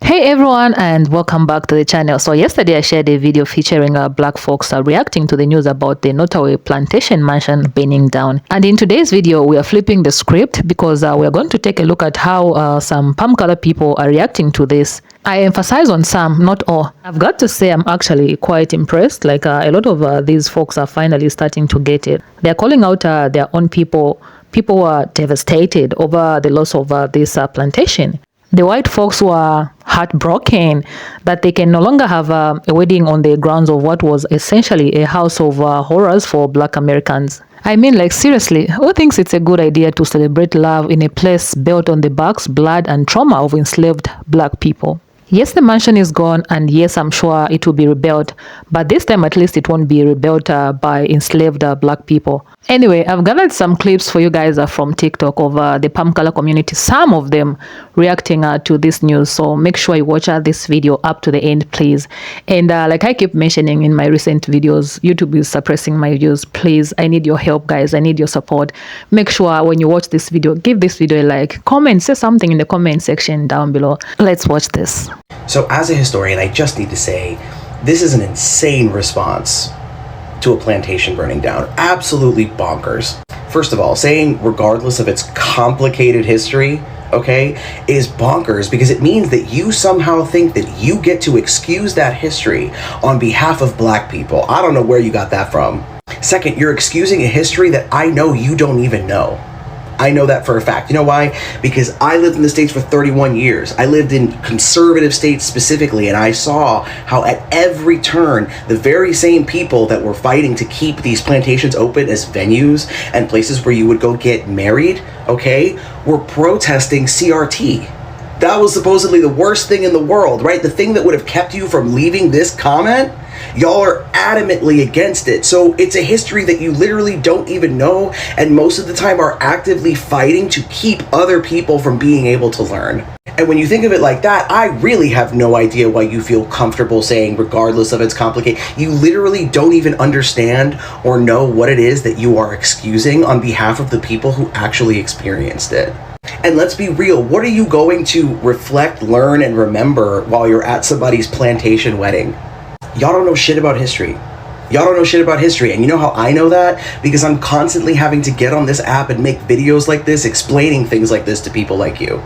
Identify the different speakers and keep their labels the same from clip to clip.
Speaker 1: Hey everyone, and welcome back to the channel. So yesterday I shared a video featuring black folks reacting to the news about the NOttoway plantation mansion burning down. And in today's video we are flipping the script because we are going to take a look at how some palm color people are reacting to this. I emphasize on some, not all. I've got to say I'm actually quite impressed. Like a lot of these folks are finally starting to get it. They're calling out their own people. People were devastated over the loss of this plantation. The white folks were heartbroken that they can no longer have a wedding on the grounds of what was essentially a house of horrors for Black Americans. I mean, like, seriously, who thinks it's a good idea to celebrate love in a place built on the backs, blood, and trauma of enslaved Black people? Yes, the mansion is gone, and yes, I'm sure it will be rebuilt, but this time at least it won't be rebuilt by enslaved Black people. Anyway, I've gathered some clips for you guys from TikTok of the palm color community, some of them reacting to this news, so make sure you watch this video up to the end, please. And like I keep mentioning in my recent videos, YouTube is suppressing my views. Please, I need your help, guys. I need your support. Make sure when you watch this video, give this video a like, comment, say something in the comment section down below. Let's watch this.
Speaker 2: So as a historian, I just need to say, this is an insane response to a plantation burning down. Absolutely bonkers. First of all, saying regardless of its complicated history, okay, is bonkers because it means that you somehow think that you get to excuse that history on behalf of Black people. I don't know where you got that from. Second, you're excusing a history that I know you don't even know. I know that for a fact. You know why? Because I lived in the States for 31 years. I lived in conservative states specifically, and I saw how at every turn, the very same people that were fighting to keep these plantations open as venues and places where you would go get married, okay, were protesting CRT. That was supposedly the worst thing in the world, right? The thing that would have kept you from leaving this comment. Y'all are adamantly against it. So it's a history that you literally don't even know, and most of the time are actively fighting to keep other people from being able to learn. And when you think of it like that, I really have no idea why you feel comfortable saying regardless of its complicated. You literally don't even understand or know what it is that you are excusing on behalf of the people who actually experienced it. And let's be real, what are you going to reflect, learn, and remember while you're at somebody's plantation wedding? Y'all don't know shit about history. Y'all don't know shit about history. And you know how I know that? Because I'm constantly having to get on this app and make videos like this, explaining things like this to people like you.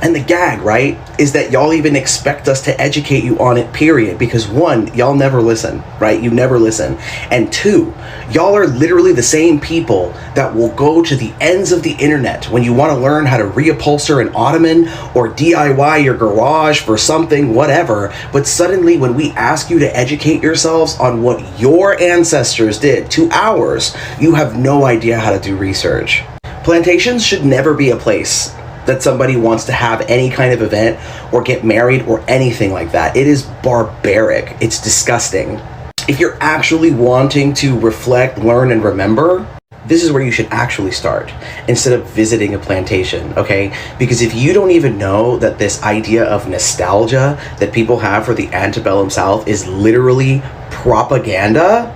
Speaker 2: And the gag, right, is that y'all even expect us to educate you on it, period. Because one, y'all never listen, right? You never listen. And two, y'all are literally the same people that will go to the ends of the internet when you want to learn how to reupholster an ottoman or DIY your garage for something, whatever. But suddenly when we ask you to educate yourselves on what your ancestors did to ours, you have no idea how to do research. Plantations should never be a place that somebody wants to have any kind of event or get married or anything like that. It is barbaric. It's disgusting. If you're actually wanting to reflect, learn, and remember, this is where you should actually start instead of visiting a plantation, okay? Because if you don't even know that this idea of nostalgia that people have for the antebellum South is literally propaganda,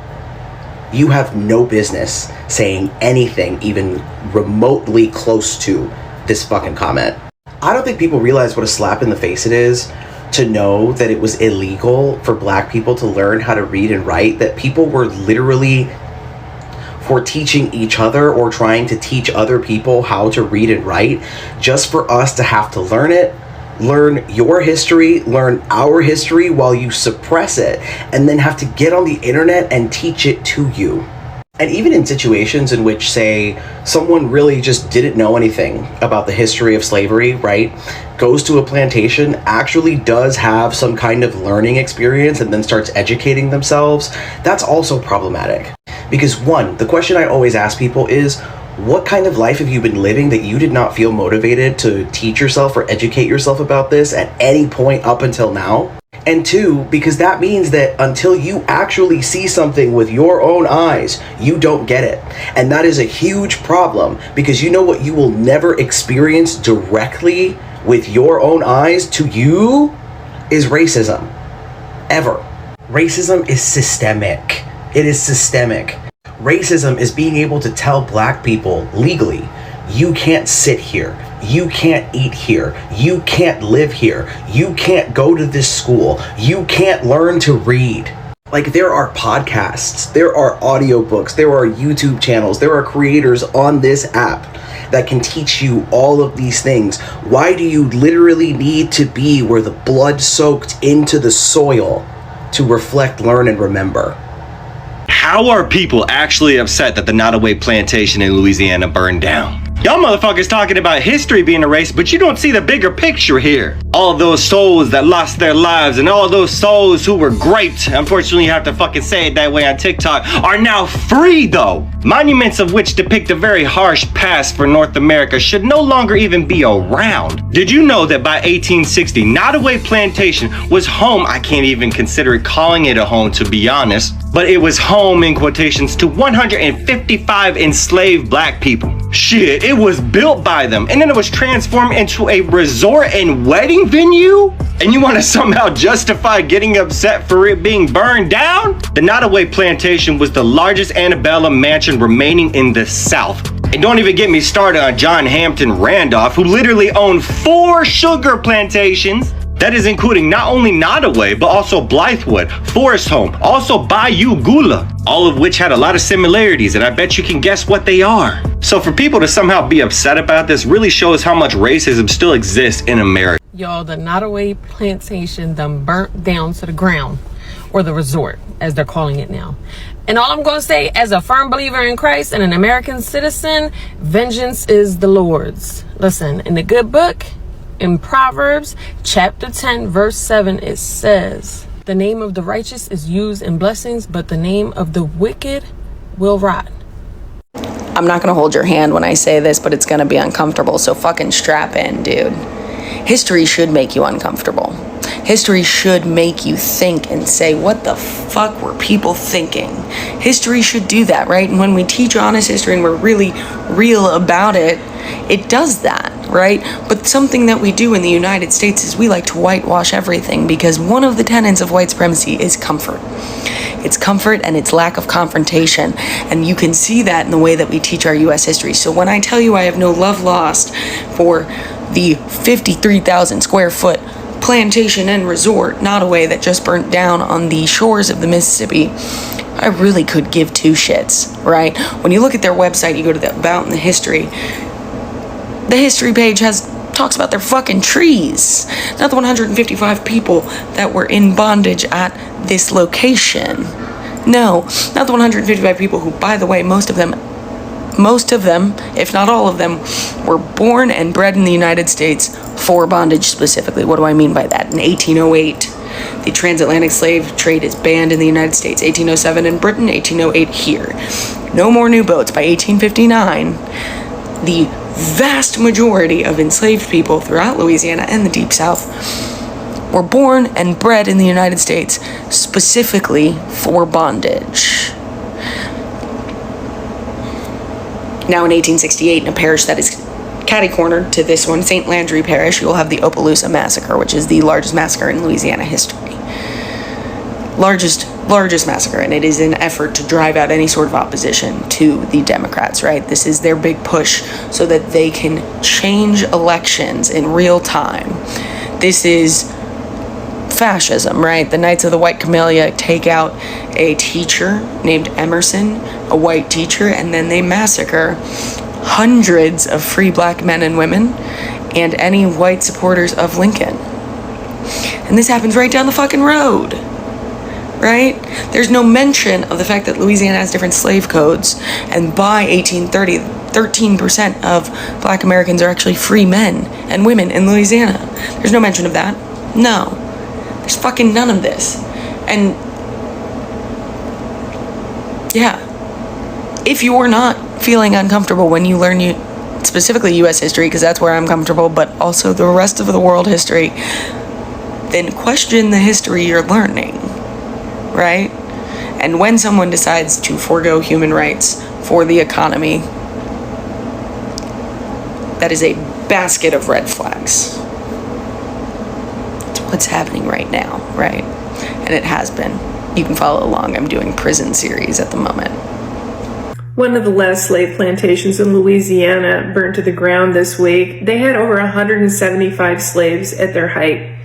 Speaker 2: you have no business saying anything even remotely close to this fucking comment. I don't think people realize what a slap in the face it is to know that it was illegal for Black people to learn how to read and write, that people were literally for teaching each other or trying to teach other people how to read and write just for us to have to learn it, learn your history, learn our history while you suppress it, and then have to get on the internet and teach it to you. And even in situations in which, say, someone really just didn't know anything about the history of slavery, right, goes to a plantation, actually does have some kind of learning experience and then starts educating themselves, that's also problematic. Because one, the question I always ask people is, what kind of life have you been living that you did not feel motivated to teach yourself or educate yourself about this at any point up until now? And two, because that means that until you actually see something with your own eyes, you don't get it. And that is a huge problem, because you know what you will never experience directly with your own eyes to you is racism. Ever. Racism is systemic. It is systemic. Racism is being able to tell black people legally, you can't sit here, you can't eat here, you can't live here, you can't go to this school, you can't learn to read. Like, there are podcasts, there are audiobooks, there are YouTube channels, there are creators on this app that can teach you all of these things. Why do you literally need to be where the blood soaked into the soil to reflect, learn, and remember?
Speaker 3: How are people actually upset that the NOttoway plantation in Louisiana burned down? Y'all motherfuckers talking about history being erased, but you don't see the bigger picture here. All those souls that lost their lives and all those souls who were great, unfortunately you have to fucking say it that way on TikTok, are now free though. Monuments of which depict a very harsh past for North America should no longer even be around. Did you know that by 1860, NOttoway Plantation was home, I can't even consider calling it a home to be honest, but it was home in quotations to 155 enslaved black people. Shit, it was built by them and then it was transformed into a resort and wedding venue? And you want to somehow justify getting upset for it being burned down? The NOttoway Plantation was the largest antebellum mansion remaining in the South. And don't even get me started on John Hampton Randolph, who literally owned 4 sugar plantations. That is including not only Nottoway, but also Blythewood, Forest Home, also Bayou Gula, all of which had a lot of similarities, and I bet you can guess what they are. So for people to somehow be upset about this really shows how much racism still exists in America.
Speaker 4: Y'all, the Nottoway plantation done burnt down to the ground, or the resort, as they're calling it now. And all I'm going to say, as a firm believer in Christ and an American citizen, vengeance is the Lord's. Listen, in the good book, in Proverbs chapter 10 verse 7, it says, the name of the righteous is used in blessings, but the name of the wicked will rot.
Speaker 5: I'm not gonna hold your hand when I say this, but it's gonna be uncomfortable, so fucking strap in, dude. History should make you uncomfortable. History should make you think and say, what the fuck were people thinking? History should do that, right? And when we teach honest history and we're really real about it, it does that, right? But something that we do in the United States is we like to whitewash everything, because one of the tenets of white supremacy is comfort. It's comfort and it's lack of confrontation. And you can see that in the way that we teach our U.S. history. So when I tell you I have no love lost for the 53,000 square foot plantation and resort, Nottoway, that just burnt down on the shores of the Mississippi, I really could give two shits, right? When you look at their website, you go to the about and the history page talks about their fucking trees, not the 155 people that were in bondage at this location. No, not the 155 people who, by the way, most of them, if not all of them, were born and bred in the United States for bondage specifically. What do I mean by that? In 1808, the transatlantic slave trade is banned in the United States. 1807 in Britain, 1808 here. No more new boats. By 1859, the vast majority of enslaved people throughout Louisiana and the Deep South were born and bred in the United States specifically for bondage. Now in 1868, in a parish that is catty-cornered to this one, St. Landry Parish, you'll have the Opelousas Massacre, which is the largest massacre in Louisiana history. Largest massacre, and it is an effort to drive out any sort of opposition to the Democrats, right? This is their big push so that they can change elections in real time. This is fascism, right? The Knights of the White Camellia take out a teacher named Emerson, a white teacher, and then they massacre hundreds of free black men and women and any white supporters of Lincoln. And this happens right down the fucking road, right? There's no mention of the fact that Louisiana has different slave codes, and by 1830, 13% of black Americans are actually free men and women in Louisiana. There's no mention of that. No. There's fucking none of this. And yeah, if you are not feeling uncomfortable when you learn specifically U.S. history, because that's where I'm comfortable, but also the rest of the world history, then question the history you're learning, right? And when someone decides to forego human rights for the economy, that is a basket of red flags. It's what's happening right now, right? And it has been. You can follow along. I'm doing prison series at the moment.
Speaker 6: One of the last slave plantations in Louisiana burned to the ground this week. They had over 175 slaves at their height.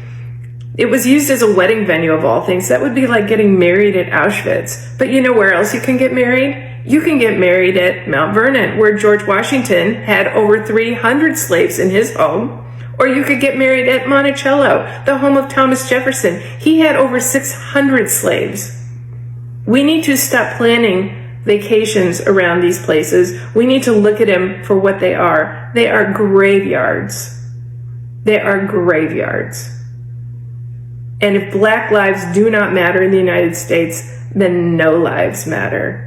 Speaker 6: It was used as a wedding venue of all things. That would be like getting married at Auschwitz. But you know where else you can get married? You can get married at Mount Vernon, where George Washington had over 300 slaves in his home. Or you could get married at Monticello, the home of Thomas Jefferson. He had over 600 slaves. We need to stop planning vacations around these places. We need to look at them for what they are. They are graveyards. They are graveyards. And if Black lives do not matter in the United States, then no lives matter.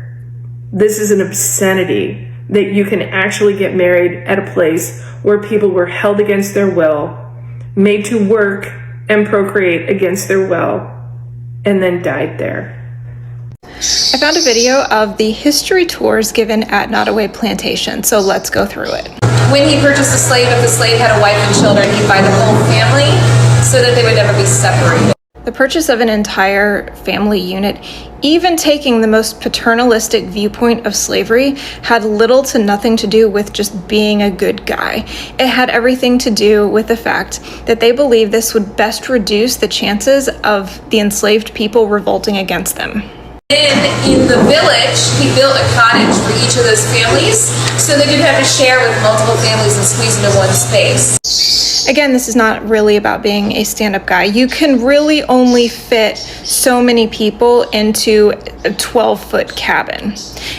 Speaker 6: This is an obscenity that you can actually get married at a place where people were held against their will, made to work and procreate against their will, and then died there.
Speaker 7: I found a video of the history tours given at NOttoway Plantation, so let's go through it.
Speaker 5: When he purchased a slave, if the slave had a wife and children, he'd buy the whole family so that they would never be separated.
Speaker 7: The purchase of an entire family unit, even taking the most paternalistic viewpoint of slavery, had little to nothing to do with just being a good guy. It had everything to do with the fact that they believed this would best reduce the chances of the enslaved people revolting against them.
Speaker 5: And in the village, he built a cottage for each of those families so they didn't have to share with multiple families and squeeze into one space.
Speaker 7: Again, this is not really about being a stand-up guy. You can really only fit so many people into a 12-foot cabin.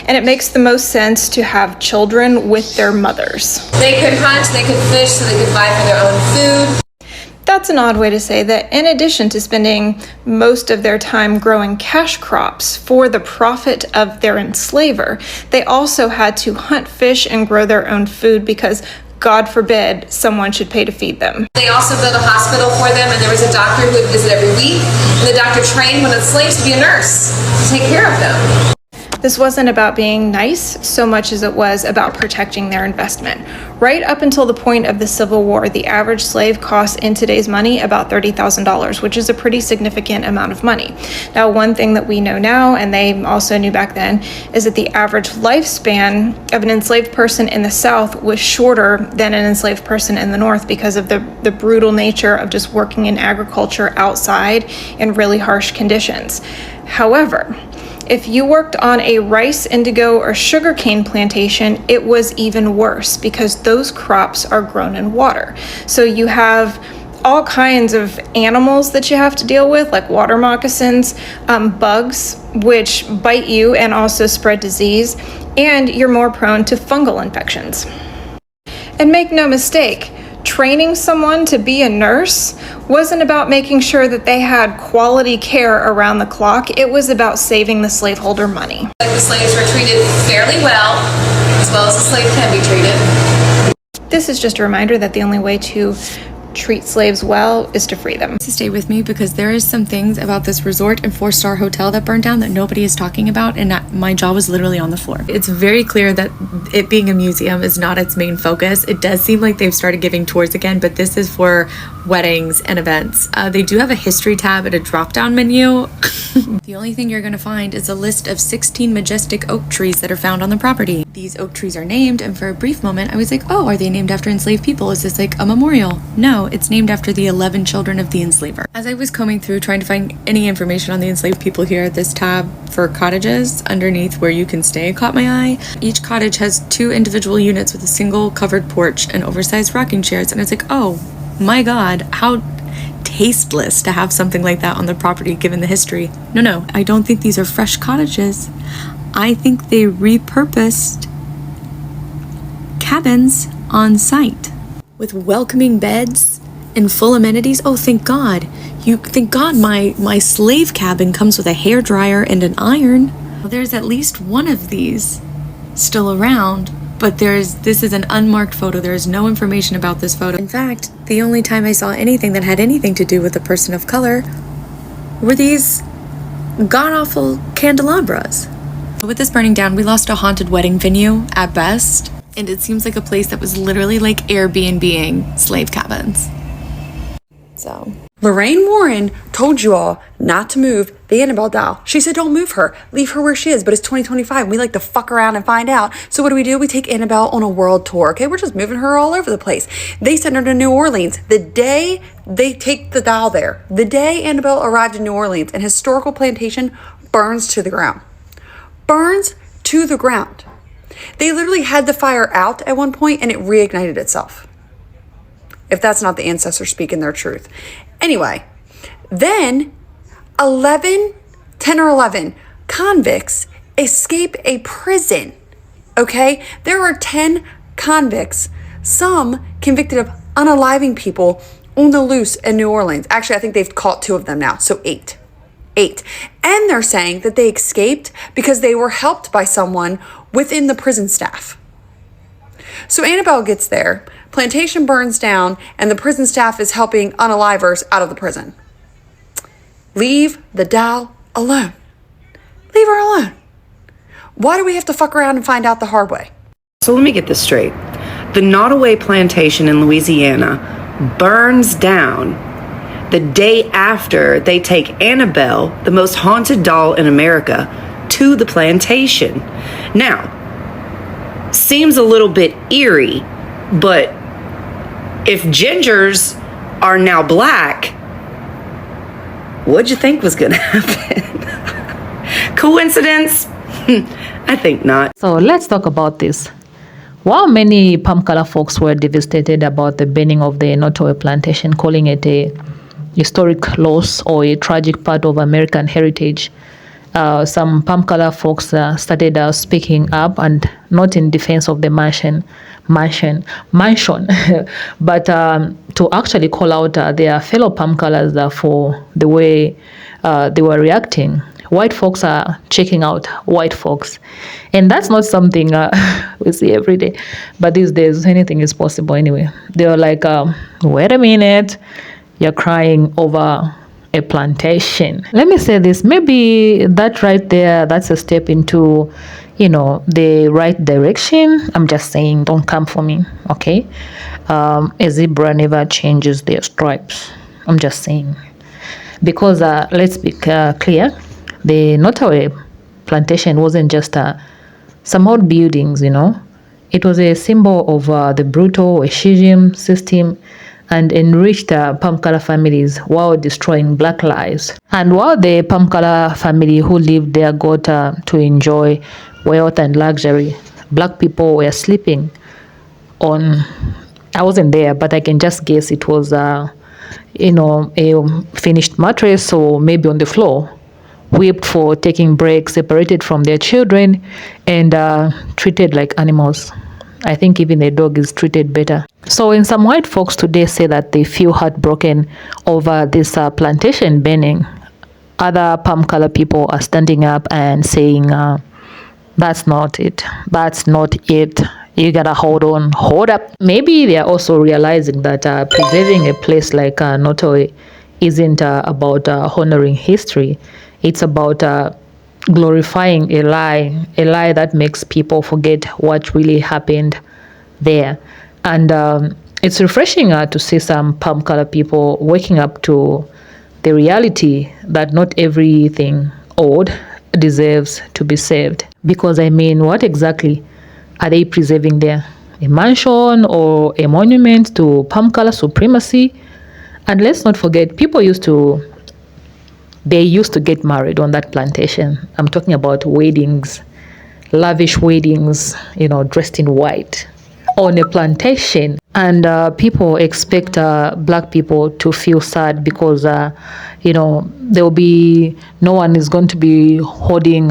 Speaker 7: And it makes the most sense to have children with their mothers.
Speaker 5: They could hunt, they could fish, so they could buy for their own food.
Speaker 7: That's an odd way to say that in addition to spending most of their time growing cash crops for the profit of their enslaver, they also had to hunt, fish, and grow their own food because, God forbid, someone should pay to feed them.
Speaker 5: They also built a hospital for them, and there was a doctor who would visit every week, and the doctor trained one of the slaves to be a nurse to take care of them.
Speaker 7: This wasn't about being nice so much as it was about protecting their investment. Right up until the point of the Civil War, the average slave cost in today's money about $30,000, which is a pretty significant amount of money. Now, one thing that we know now, and they also knew back then, is that the average lifespan of an enslaved person in the South was shorter than an enslaved person in the North because of the brutal nature of just working in agriculture outside in really harsh conditions. However, if you worked on a rice, indigo, or sugarcane plantation, it was even worse because those crops are grown in water. So you have all kinds of animals that you have to deal with, like water moccasins, bugs, which bite you and also spread disease, and you're more prone to fungal infections. And make no mistake, training someone to be a nurse wasn't about making sure that they had quality care around the clock. It was about saving the slaveholder money.
Speaker 5: The slaves were treated fairly well as the slave can be treated.
Speaker 7: This is just a reminder that the only way to treat slaves well is to free them.
Speaker 8: To stay with me because there is some things about this resort and 4-star hotel that burned down that nobody is talking about, and my jaw was literally on the floor. It's very clear that it being a museum is not its main focus. It does seem like they've started giving tours again, but this is for weddings and events. They do have a history tab at a drop-down menu. The only thing you're going to find is a list of 16 majestic oak trees that are found on the property. These oak trees are named, and for a brief moment I was like, oh, are they named after enslaved people? Is this like a memorial? No, it's named after the 11 children of the enslaver. As I was combing through trying to find any information on the enslaved people here, this tab for cottages underneath where you can stay caught my eye. Each cottage has 2 individual units with a single covered porch and oversized rocking chairs, and it's like, oh my god, how tasteless to have something like that on the property given the history. No, I don't think these are fresh cottages. I think they repurposed cabins on site with welcoming beds and full amenities. Oh, thank God. Thank God my slave cabin comes with a hairdryer and an iron. Well, there's at least one of these still around, but this is an unmarked photo. There is no information about this photo. In fact, the only time I saw anything that had anything to do with a person of color were these god-awful candelabras. With this burning down, we lost a haunted wedding venue at best, and it seems like a place that was literally like Airbnb-ing slave cabins. So
Speaker 5: Lorraine Warren told you all not to move the Annabelle doll. She said, don't move her. Leave her where she is. But it's 2025. And we like to fuck around and find out. So what do? We take Annabelle on a world tour. Okay, we're just moving her all over the place. They sent her to New Orleans. The day they take the doll there, the day Annabelle arrived in New Orleans, an historical plantation burns to the ground. Burns to the ground. They literally had the fire out at one point and it reignited itself. If that's not the ancestors speaking their truth. Anyway, then 10 or 11 convicts escape a prison. Okay? There are 10 convicts, some convicted of unaliving people on the loose in New Orleans. Actually, I think they've caught 2 of them now, so 8. And they're saying that they escaped because they were helped by someone within the prison staff. So Annabelle gets there, plantation burns down, and the prison staff is helping unalivers out of the prison. Leave the doll alone. Leave her alone. Why do we have to fuck around and find out the hard way?
Speaker 9: So let me get this straight. The NOttoway plantation in Louisiana burns down the day after they take Annabelle, the most haunted doll in America, to the plantation. Now, seems a little bit eerie, but if gingers are now black, what'd you think was gonna happen? Coincidence? I think not.
Speaker 1: So let's talk about this. While many palm color folks were devastated about the burning of the NOttoway plantation, calling it a historic loss or a tragic part of American heritage, some palm color folks started speaking up, and not in defense of the mansion, but to actually call out their fellow palm colors for the way they were reacting. White folks are checking out white folks, and that's not something we see every day, but these days anything is possible anyway. They were like, wait a minute, you're crying over a plantation. Let me say this, maybe that right there, that's a step into, the right direction. I'm just saying, don't come for me, okay? A zebra never changes their stripes. I'm just saying. Because let's be clear, the NOttoway plantation wasn't just some old buildings, It was a symbol of the brutal racism system and enriched palm color families while destroying black lives. And while the palm color family who lived there got to enjoy wealth and luxury, black people were sleeping on, I wasn't there, but I can just guess it was, a finished mattress or maybe on the floor, whipped for taking breaks, separated from their children, and treated like animals. I think even the dog is treated better. So when some white folks today say that they feel heartbroken over this plantation burning, other palm color people are standing up and saying, that's not it. That's not it. You gotta hold on, hold up. Maybe they are also realizing that preserving a place like NOttoway isn't about honoring history. It's about glorifying a lie that makes people forget what really happened there. And it's refreshing to see some palm color people waking up to the reality that not everything old deserves to be saved. Because what exactly are they preserving there? A mansion or a monument to palm color supremacy? And let's not forget, they used to get married on that plantation. I'm talking about weddings, lavish weddings, dressed in white on a plantation. And people expect black people to feel sad because, there'll be, no one is going to be holding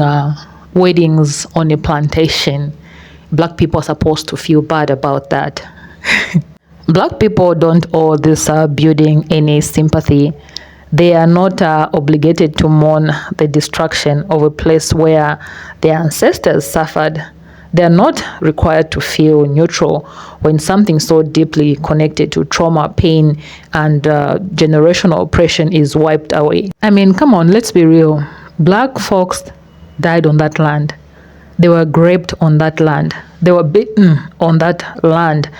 Speaker 1: weddings on a plantation. Black people are supposed to feel bad about that. Black people don't owe this building any sympathy. They are not obligated to mourn the destruction of a place where their ancestors suffered. They are not required to feel neutral when something so deeply connected to trauma, pain, and generational oppression is wiped away. Come on, let's be real. Black folks died on that land. They were raped on that land. They were beaten on that land.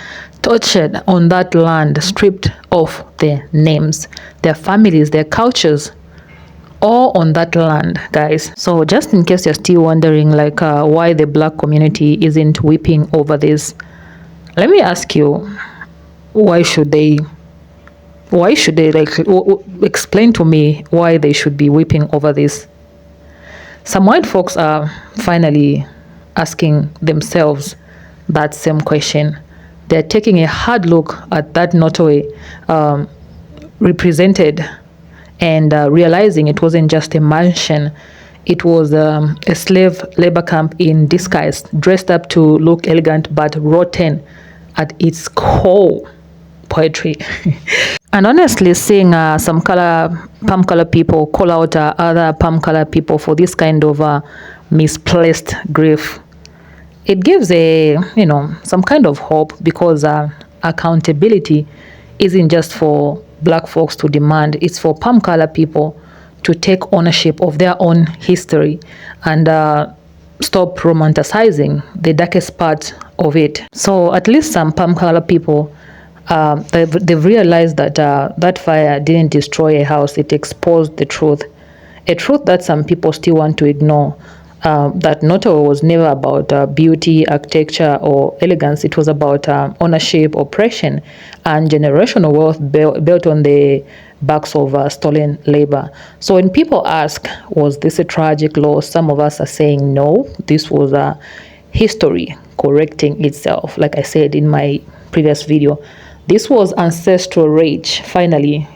Speaker 1: tortured on that land, stripped of their names, their families, their cultures, all on that land, guys. So just in case you're still wondering like why the black community isn't weeping over this, let me ask you, why should they like explain to me why they should be weeping over this? Some white folks are finally asking themselves that same question. They're taking a hard look at that Nottoway represented, and realizing it wasn't just a mansion, it was a slave labor camp in disguise, dressed up to look elegant but rotten at its core. Poetry. And honestly, seeing some palm color people call out other palm color people for this kind of misplaced grief, it gives a some kind of hope, because accountability isn't just for black folks to demand, it's for palm color people to take ownership of their own history and stop romanticizing the darkest part of it. So at least some palm color people, they've realized that that fire didn't destroy a house, it exposed the truth. A truth that some people still want to ignore. That Nottoway was never about beauty, architecture, or elegance. It was about ownership, oppression, and generational wealth built on the backs of stolen labor. So when people ask, was this a tragic loss? Some of us are saying no, this was history correcting itself. Like I said in my previous video, this was ancestral rage finally,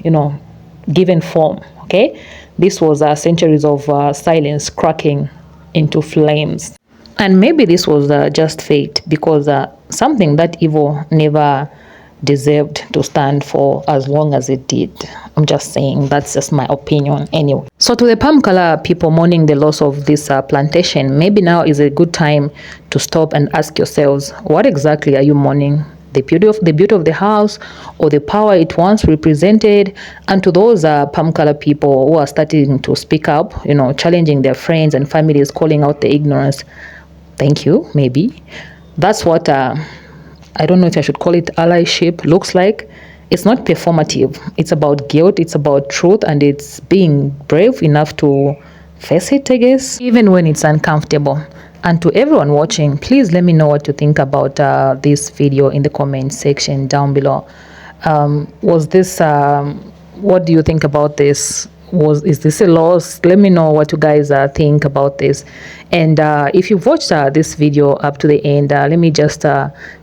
Speaker 1: given form. Okay, this was centuries of silence cracking into flames. And maybe this was just fate, because something that evil never deserved to stand for as long as it did. I'm just saying, that's just my opinion anyway. So to the palm color people mourning the loss of this plantation, maybe now is a good time to stop and ask yourselves, what exactly are you mourning? The beauty of the house, or the power it once represented? And to those palm color people who are starting to speak up, challenging their friends and families, calling out the ignorance, thank you. Maybe that's what I don't know if I should call it allyship looks like. It's not performative, it's about guilt, it's about truth, and it's being brave enough to face it, I guess, even when it's uncomfortable. And to everyone watching, please let me know what you think about this video in the comment section down below. Was this what do you think about this? Is this a loss? Let me know what you guys think about this. And if you've watched this video up to the end, let me just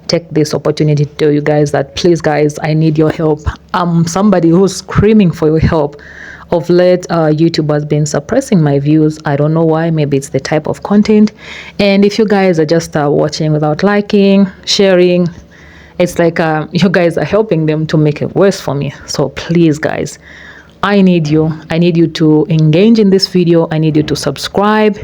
Speaker 1: take this opportunity to tell you guys that, please guys, I need your help. I'm somebody who's screaming for your help. Of late, YouTube has been suppressing my views. I don't know why. Maybe it's the type of content. And if you guys are just watching without liking, sharing, it's like you guys are helping them to make it worse for me. So please guys, I need you to engage in this video. I need you to subscribe.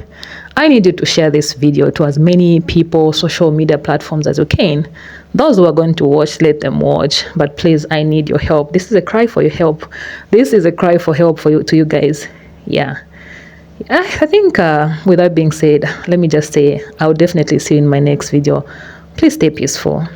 Speaker 1: I need you to share this video to as many people, social media platforms as you can. Those who are going to watch, let them watch. But please, I need your help. This is a cry for your help. This is a cry for help to you guys. Yeah. I think with that being said, let me just say, I'll definitely see you in my next video. Please stay peaceful.